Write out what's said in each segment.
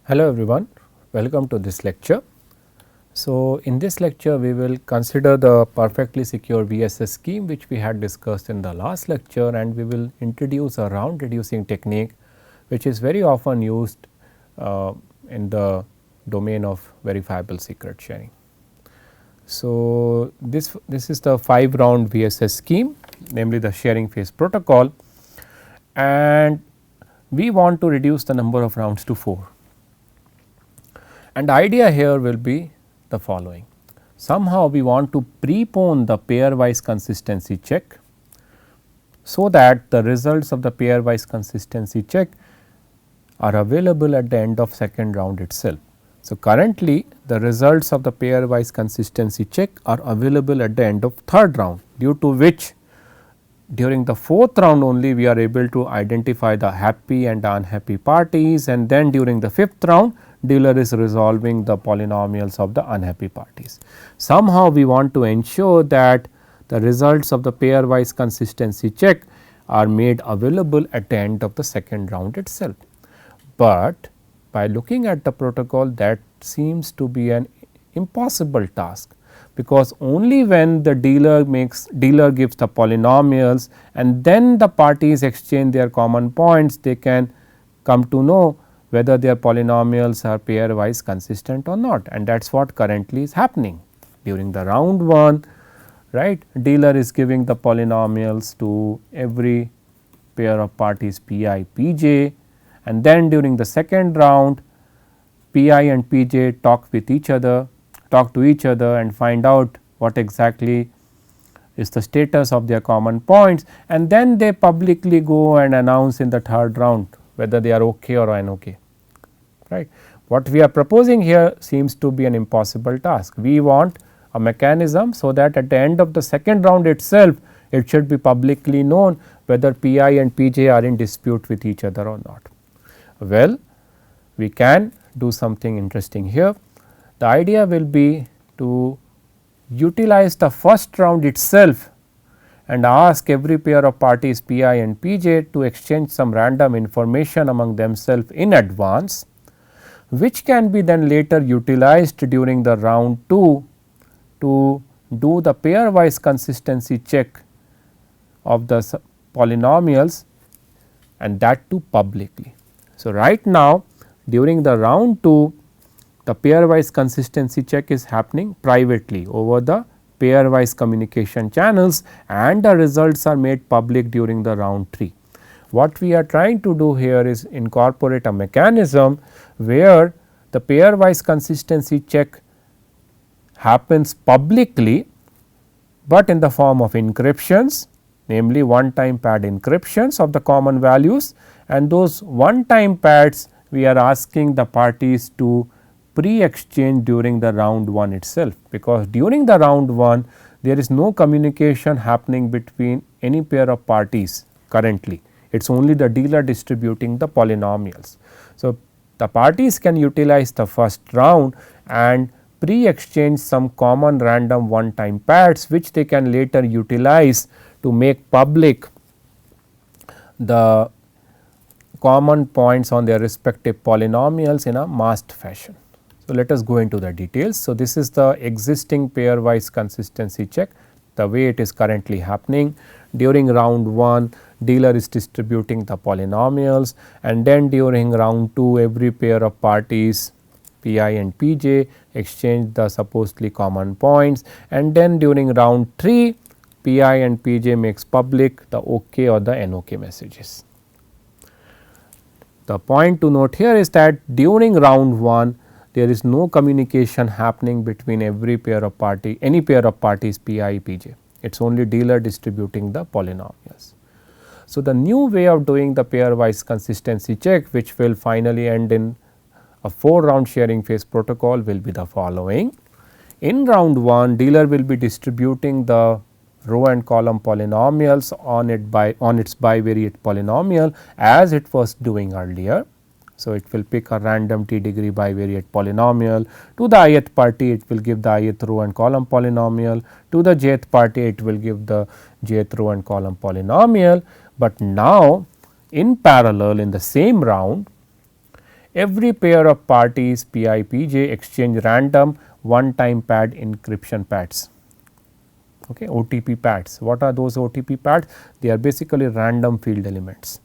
Hello everyone, welcome to this lecture. So, in this lecture we will consider the perfectly secure VSS scheme which we had discussed in the last lecture, and we will introduce a round reducing technique which is very often used in the domain of verifiable secret sharing. So, this is the 5 round VSS scheme, namely the sharing phase protocol, and we want to reduce the number of rounds to 4. And the idea here will be the following: somehow we want to prepone the pairwise consistency check, so that the results of the pairwise consistency check are available at the end of second round itself. So, currently the results of the pairwise consistency check are available at the end of third round, due to which during the fourth round only we are able to identify the happy and the unhappy parties, and then during the fifth round dealer is resolving the polynomials of the unhappy parties. Somehow we want to ensure that the results of the pairwise consistency check are made available at the end of the second round itself. But by looking at the protocol, that seems to be an impossible task, because only when the dealer gives the polynomials and then the parties exchange their common points, they can come to know whether their polynomials are pairwise consistent or not, and that is what currently is happening. During the round 1, right, dealer is giving the polynomials to every pair of parties Pi, Pj, and then during the second round Pi and Pj talk to each other and find out what exactly is the status of their common points, and then they publicly go and announce in the third round whether they are okay or unokay. Right. What we are proposing here seems to be an impossible task. We want a mechanism so that at the end of the second round itself, it should be publicly known whether Pi and Pj are in dispute with each other or not. Well, we can do something interesting here. The idea will be to utilize the first round itself and ask every pair of parties Pi and Pj to exchange some random information among themselves in advance, which can be then later utilized during the round 2 to do the pairwise consistency check of the polynomials, and that too publicly. So, right now during the round 2, the pairwise consistency check is happening privately over the pairwise communication channels, and the results are made public during the round 3. What we are trying to do here is incorporate a mechanism where the pairwise consistency check happens publicly, but in the form of encryptions, namely one time pad encryptions of the common values, and those one time pads we are asking the parties to pre-exchange during the round 1 itself, because during the round 1 there is no communication happening between any pair of parties currently. It is only the dealer distributing the polynomials. So, the parties can utilize the first round and pre-exchange some common random one time pads, which they can later utilize to make public the common points on their respective polynomials in a masked fashion. So, let us go into the details. So, this is the existing pairwise consistency check, the way it is currently happening. During round 1, dealer is distributing the polynomials, and then during round 2 every pair of parties Pi and Pj exchange the supposedly common points, and then during round 3 Pi and Pj makes public the OK or the NOK messages. The point to note here is that during round 1 there is no communication happening between every pair of any pair of parties Pi, Pj. It is only dealer distributing the polynomials. So, the new way of doing the pairwise consistency check, which will finally end in a 4 round sharing phase protocol, will be the following. In round 1, dealer will be distributing the row and column polynomials on its bivariate polynomial as it was doing earlier. So, it will pick a random t degree bivariate polynomial. To the ith party, it will give the ith row and column polynomial. To the jth party, it will give the jth row and column polynomial. But now in parallel in the same round, every pair of parties Pi Pj exchange random one time pad encryption pads. Okay, OTP pads. What are those OTP pads? They are basically random field elements.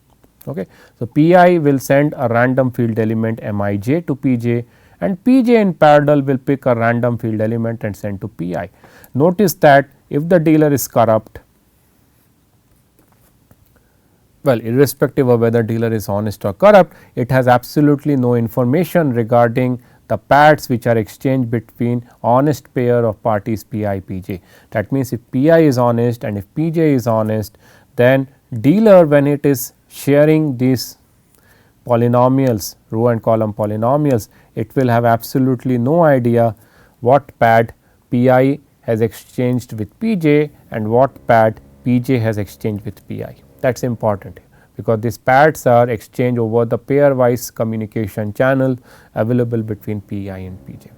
Okay. So, Pi will send a random field element Mij to Pj, and Pj in parallel will pick a random field element and send to Pi. Notice that if the dealer is corrupt, well, irrespective of whether dealer is honest or corrupt, it has absolutely no information regarding the pads which are exchanged between honest pair of parties Pi Pj. That means, if Pi is honest and if Pj is honest, then dealer, when it is sharing these polynomials, row and column polynomials, it will have absolutely no idea what pad Pi has exchanged with Pj and what pad Pj has exchanged with Pi. That is important, because these pads are exchanged over the pairwise communication channel available between Pi and Pj.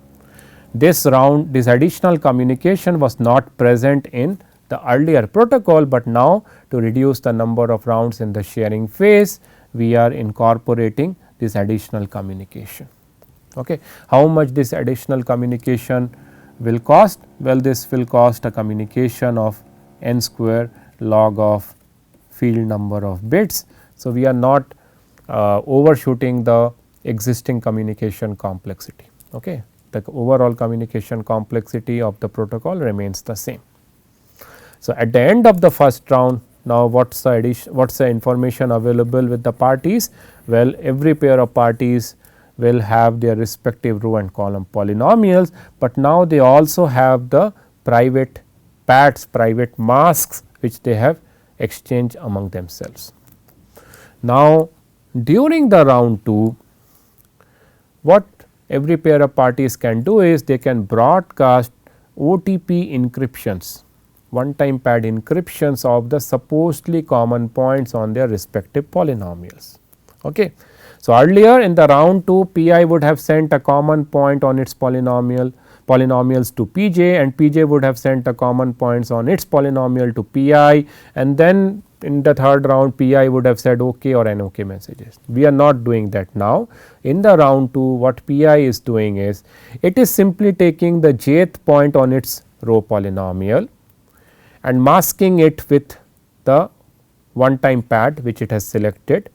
This additional communication was not present in the earlier protocol, but now to reduce the number of rounds in the sharing phase, we are incorporating this additional communication. Okay. How much this additional communication will cost? Well, this will cost a communication of n square log of field number of bits. So, we are not overshooting the existing communication complexity. Okay. The overall communication complexity of the protocol remains the same. So, at the end of the first round, now what is the information available with the parties? Well, every pair of parties will have their respective row and column polynomials, but now they also have the private pads, private masks which they have exchanged among themselves. Now, during the round 2, what every pair of parties can do is they can broadcast OTP encryptions, one time pad encryptions of the supposedly common points on their respective polynomials. Okay. So, earlier in the round 2, Pi would have sent a common point on its polynomials to Pj, and Pj would have sent a common points on its polynomial to Pi, and then in the third round Pi would have said OK or NOK messages. We are not doing that now. In the round 2, what Pi is doing is, it is simply taking the jth point on its row polynomial and masking it with the one time pad which it has selected,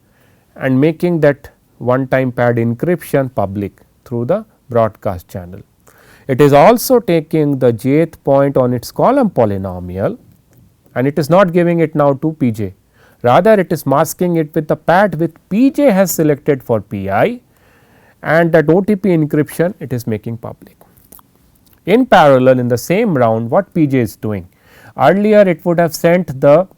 and making that one time pad encryption public through the broadcast channel. It is also taking the jth point on its column polynomial, and it is not giving it now to Pj, rather it is masking it with the pad which Pj has selected for Pi, and that OTP encryption it is making public. In parallel, in the same round, what Pj is doing? Earlier it would have sent the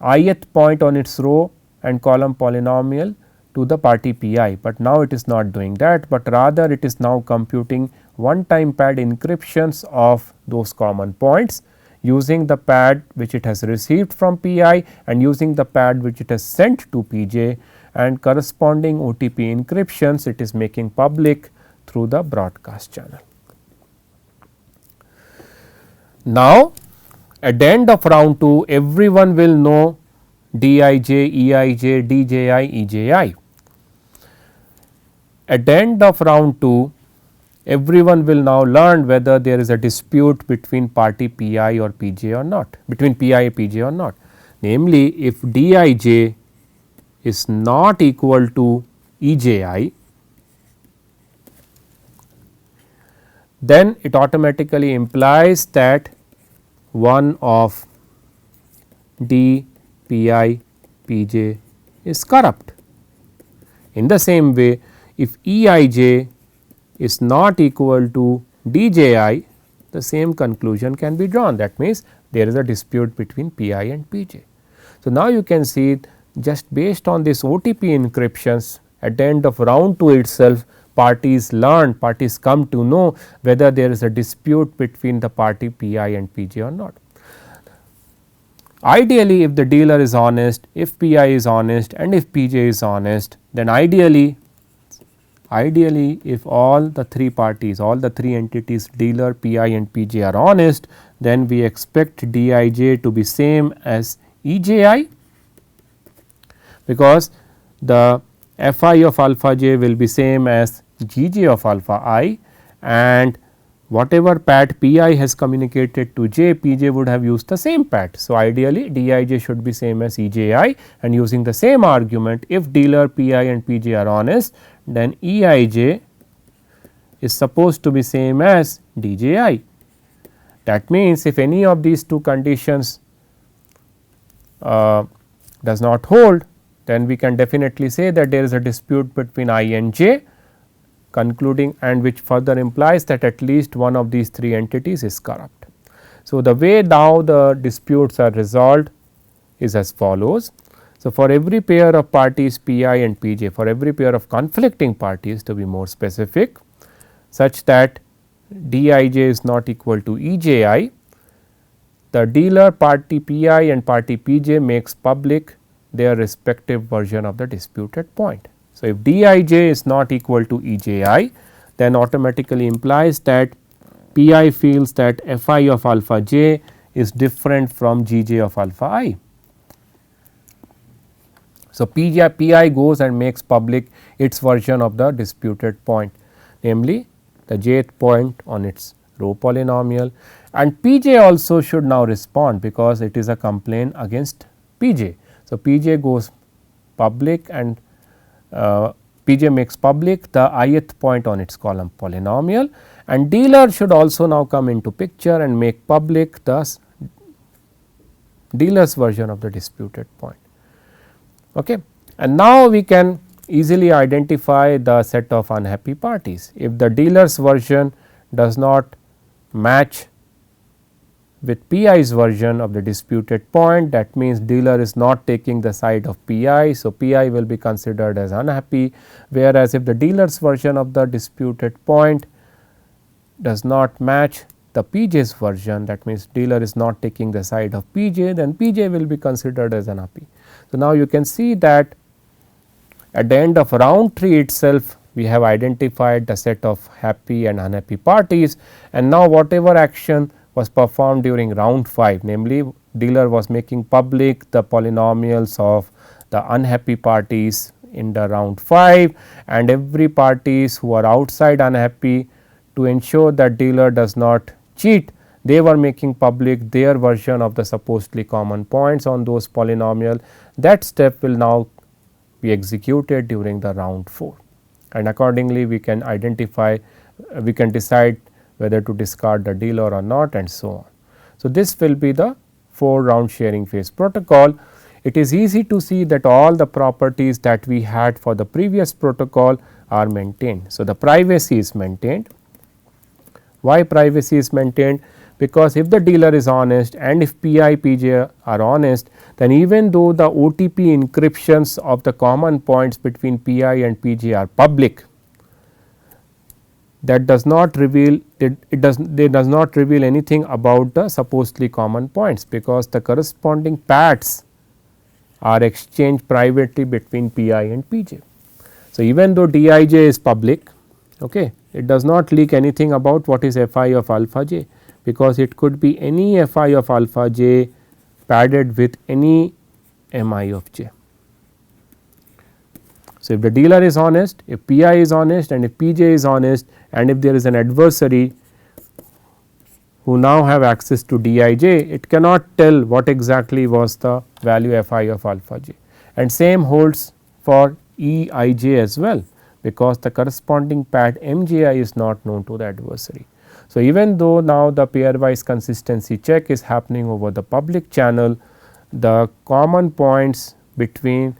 ith point on its row and column polynomial to the party Pi, but now it is not doing that, but rather it is now computing one time pad encryptions of those common points using the pad which it has received from Pi and using the pad which it has sent to Pj, and corresponding OTP encryptions it is making public through the broadcast channel. Now, at the end of round 2, everyone will know Dij, Eij, Dji, Eji. At the end of round 2, everyone will now learn whether there is a dispute between party Pi or Pj or not, between Pi and Pj or not. Namely, if Dij is not equal to Eji, then it automatically implies that one of D Pi Pj is corrupt. In the same way, if Eij is not equal to Dji, the same conclusion can be drawn. That means, there is a dispute between Pi and Pj. So, now you can see just based on this OTP encryptions, at the end of round 2 itself, parties come to know whether there is a dispute between the party Pi and Pj or not. Ideally, if the dealer is honest, if Pi is honest and if Pj is honest, then ideally if all the 3 parties, all the 3 entities dealer, Pi and Pj are honest, then we expect Dij to be same as Eji, because the f I of alpha j will be same as g j of alpha I, and whatever pat p I has communicated to j, p j would have used the same pat. So, ideally d I j should be same as e j I, and using the same argument, if dealer p I and p j are honest, then e I j is supposed to be same as d j I. That means, if any of these two conditions does not hold, then we can definitely say that there is a dispute between I and j, concluding, and which further implies that at least one of these three entities is corrupt. So, the way now the disputes are resolved is as follows. So, for every pair of parties p I and p j, for every pair of conflicting parties, to be more specific, such that d I j is not equal to e j I, the dealer party p I and party p j makes public their respective version of the disputed point. So, if d I j is not equal to e j I, then automatically implies that p I feels that f I of alpha j is different from g j of alpha I. So, p I goes and makes public its version of the disputed point, namely the jth point on its row polynomial, and p j also should now respond, because it is a complaint against p j. So, p j goes public, and p j makes public the ith point on its column polynomial, and dealer should also now come into picture and make public the dealer's version of the disputed point. Okay. And now we can easily identify the set of unhappy parties. If the dealer's version does not match with p i's version of the disputed point, that means dealer is not taking the side of p I. So, p I will be considered as unhappy, whereas if the dealer's version of the disputed point does not match the p j's version, that means dealer is not taking the side of p j, then p j will be considered as unhappy. So, now you can see that at the end of round 3 itself, we have identified the set of happy and unhappy parties, and now whatever action was performed during round 5, namely dealer was making public the polynomials of the unhappy parties in the round 5, and every parties who are outside unhappy, to ensure that dealer does not cheat, they were making public their version of the supposedly common points on those polynomial. That step will now be executed during the round 4, and accordingly we can identify, we can decide whether to discard the dealer or not, and so on. So, this will be the 4 round sharing phase protocol. It is easy to see that all the properties that we had for the previous protocol are maintained. So, the privacy is maintained. Why privacy is maintained? Because if the dealer is honest and if p I, p j are honest, then even though the OTP encryptions of the common points between p I and p j are public, that does not reveal it does not reveal anything about the supposedly common points, because the corresponding paths are exchanged privately between p I and p j. So, even though d I j is public, okay, it does not leak anything about what is f I of alpha j, because it could be any f I of alpha j padded with any m I of j. So, if the dealer is honest, if p I is honest, and if p j is honest, and if there is an adversary who now have access to d I j, it cannot tell what exactly was the value f I of alpha j, and same holds for e I j as well, because the corresponding path m j I is not known to the adversary. So, even though now the pairwise consistency check is happening over the public channel, the common points between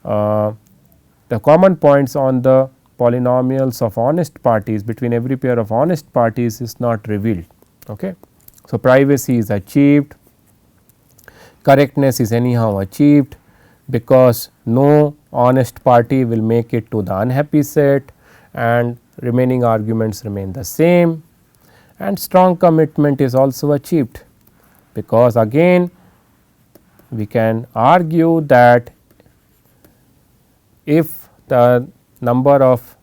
the common points on the polynomials of honest parties between every pair of honest parties is not revealed. Okay. So, privacy is achieved, correctness is anyhow achieved, because no honest party will make it to the unhappy set, and remaining arguments remain the same, and strong commitment is also achieved, because again we can argue that if the number of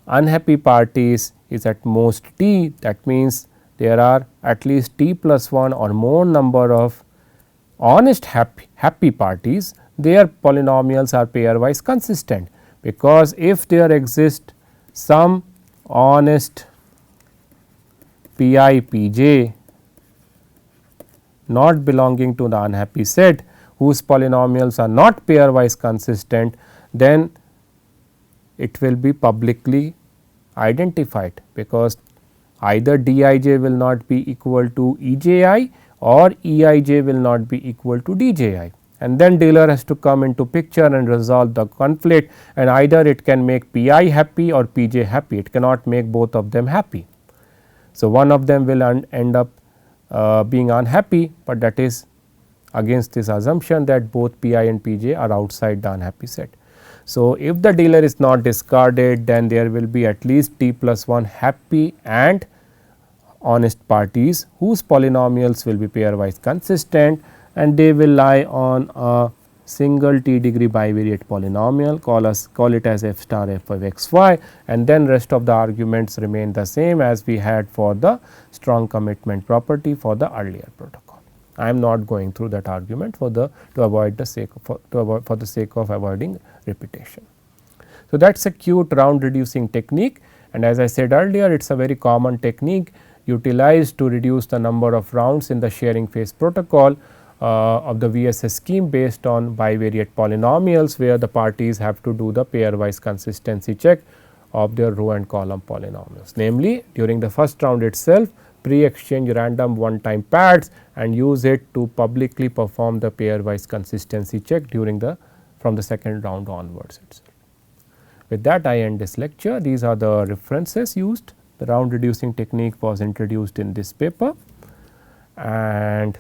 unhappy parties is at most t, that means there are at least t plus 1 or more number of honest happy parties, their polynomials are pairwise consistent, because if there exists some honest pi pj not belonging to the unhappy set whose polynomials are not pairwise consistent, then it will be publicly identified, because either dij will not be equal to eji or eij will not be equal to dji, and then dealer has to come into picture and resolve the conflict, and either it can make pi happy or pj happy, it cannot make both of them happy. So, one of them will end up being unhappy, but that is against this assumption that both pi and pj are outside the unhappy set. So, if the dealer is not discarded, then there will be at least t plus 1 happy and honest parties whose polynomials will be pairwise consistent, and they will lie on a single t degree bivariate polynomial, call it as f star f of x y, and then rest of the arguments remain the same as we had for the strong commitment property for the earlier protocol. I am not going through that argument for the for the sake of avoiding repetition. So, that is a cute round reducing technique, and as I said earlier, it is a very common technique utilized to reduce the number of rounds in the sharing phase protocol of the VSS scheme based on bivariate polynomials, where the parties have to do the pairwise consistency check of their row and column polynomials. Namely, during the first round itself, pre-exchange random one time pads and use it to publicly perform the pairwise consistency check during the from the second round onwards itself. With that, I end this lecture. These are the references used. The round reducing technique was introduced in this paper, and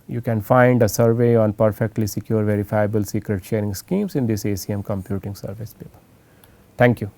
you can find a survey on perfectly secure verifiable secret sharing schemes in this ACM computing service paper. Thank you.